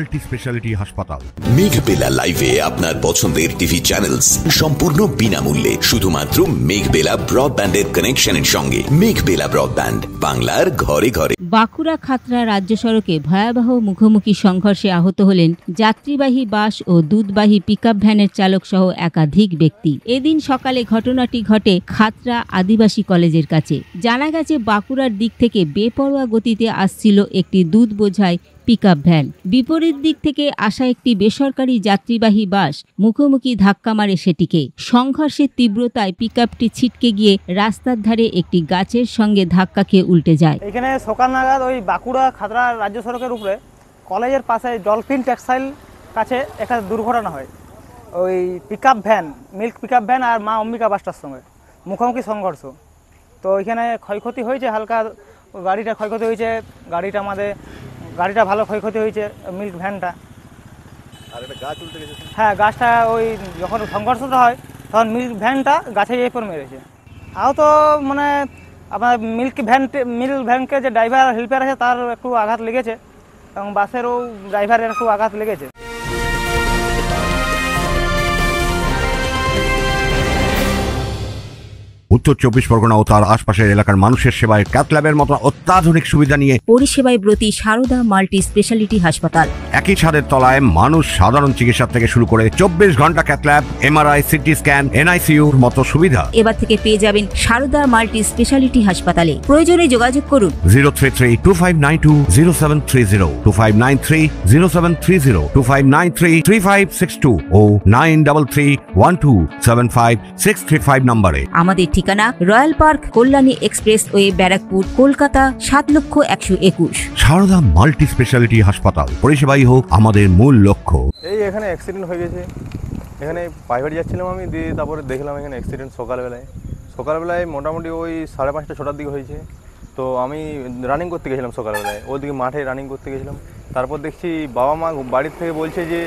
Multi speciality হাসপাতাল। মেঘবেলা লাইভে আপনার পছন্দের টিভি চ্যানেলস সম্পূর্ণ বিনামূল্যে, শুধুমাত্র মেঘবেলা ব্রডব্যান্ডের কানেকশনের সঙ্গে। মেঘবেলা ব্রডব্যান্ড, বাংলার ঘরে ঘরে। বাঁকুড়া খাতড়া রাজ্য সড়কে ভয়াবহ মুখোমুখি সংঘর্ষে আহত হলেন যাত্রীবাহী বাস ও দুধবাহী পিকআপ ভ্যানের চালক সহ একাধিক ব্যক্তি। এদিন সকালে ঘটনাটি ঘটে খাতড়া আদিবাসী কলেজের কাছে। জানা গেছে, বাঁকুড়ার দিক থেকে বেপরোয়া গতিতে আসছিল একটি দুধ বোঝাই পিকআপ ভ্যান। বিপরীত দিক থেকে আসা একটি বেসরকারি যাত্রীবাহী বাস মুখোমুখি ধাক্কা মারে সেটিকে। সংঘর্ষের তীব্রতায় পিকআপটি ছিটকে গিয়ে রাস্তার ধারে একটি গাছের সঙ্গে ধাক্কা খেয়ে উল্টে যায়। এখানে সকাল নাগাদ ওই বাঁকুড়া খাতড়া রাজ্য সড়কের উপরে কলেজের পাশে ডলফিন টেক্সটাইল কাছে একটা দুর্ঘটনা হয়। ওই pickup van, milk pickup van আর মা অম্বিকা বাসটার সঙ্গে মুখোমুখি সংঘর্ষ। তো এখানে ক্ষয়ক্ষতি হয়েছে, হালকা গাড়িটা ক্ষয়ক্ষতি হয়েছে। গাড়িটা ভালো ক্ষয়ক্ষতি হয়েছে, মিল্ক ভ্যানটা। আর একটা গাছ উল্টে গেছে। হ্যাঁ, গাছটা ওই যখন সংঘর্ষটা হয় তখন মিল্ক ভ্যানটা গাছে যেয়ে পর মেরেছে। আহত মানে আপনার মিল্ক ভ্যানকে যে ড্রাইভার হেল্পার আছে তার একটু আঘাত লেগেছে এবং বাসেরও ড্রাইভারের একটু আঘাত লেগেছে। উত্তর 24 পরগনা ও তার আশপাশের এলাকার মানুষের সেবায় ক্যাথ ল্যাবের মতো অত্যাধুনিক সুবিধা নিয়ে পরিষেবায় ব্রতী সারদা মাল্টি স্পেশালিটি হাসপাতাল। একই ছাদের তলায় মানুষ সাধারণ চিকিৎসা থেকে শুরু করে 24 ঘন্টা cath lab, MRI, CT scan, এনআইসিইউর মতো সুবিধা এবার থেকে পেয়ে যাবেন সারদা মাল্টি স্পেশালিটি হাসপাতালে। প্রয়োজনে যোগাযোগ করুন 033-2592-0730, 2593-0730, 2593-3562 ও 9331275635 নম্বরে। আমাদের ঠিকানা Royal Park, Kalyani Expressway, Barrackpore, Kolkata 7,01,021। Sarada multi speciality হাসপাতাল, পরিষেবাই হোক আমাদের মূল লক্ষ্য। এই এখানে অ্যাক্সিডেন্ট হয়ে গেছে। এখানে প্রাইভেট যাচ্ছিলাম আমি, দিয়ে তারপরে দেখলাম এখানে অ্যাক্সিডেন্ট সকালবেলায় মোটামুটি ওই 5:30 6টার দিকে হয়েছে। তো আমি রানিং করতে গেছিলাম সকালবেলায়, ওদিকে মাঠে রানিং করতে গেছিলাম। তারপর দেখছি বাবা মা বাড়ির থেকে বলছে যে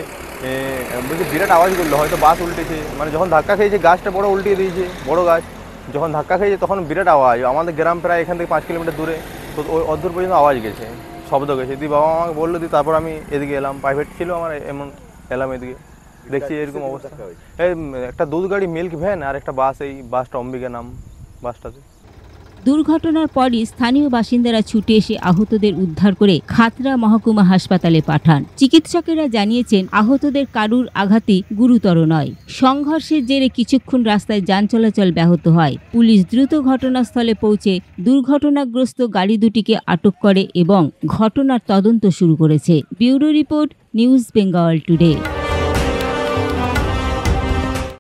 বলছে বিরাট আওয়াজ করলো, হয়তো বাস উল্টেছে। মানে যখন ধাক্কা খেয়েছে গাছটা বড় উল্টিয়ে দিয়েছে, বড় গাছ যখন ধাক্কা খেয়েছে তখন বিরাট আওয়াজ। আমাদের গ্রাম প্রায় এখান থেকে 5 কিলোমিটার দূরে, তো ওই অদূর পর্যন্ত আওয়াজ গেছে, শব্দ গেছে। দিয়ে বাবা আমাকে বললো, দিয়ে তারপর আমি এদিকে এলাম, প্রাইভেট ছিল আমার, এমন এলাম এদিকে, দেখছি এরকম অবস্থা। এই একটা দুধ গাড়ি মিল্ক ভ্যান আর একটা বাস, এই বাসটা অম্বিকা নাম বাসটাতে। দুর্ঘটনার পরই স্থানীয় বাসিন্দারা ছুটে এসে আহতদের উদ্ধার করে খাতড়া মহকুমা হাসপাতালে পাঠান। চিকিৎসকেরা জানিয়েছেন, আহতদের কারুর আঘাতই গুরুতর নয়। সংঘর্ষের জেরে কিছুক্ষণ রাস্তায় যান চলাচল ব্যাহত হয়। পুলিশ দ্রুত ঘটনাস্থলে পৌঁছে দুর্ঘটনাগ্রস্ত গাড়ি দুটিকে আটক করে এবং ঘটনার তদন্ত শুরু করেছে। Bureau report, news Bengal today.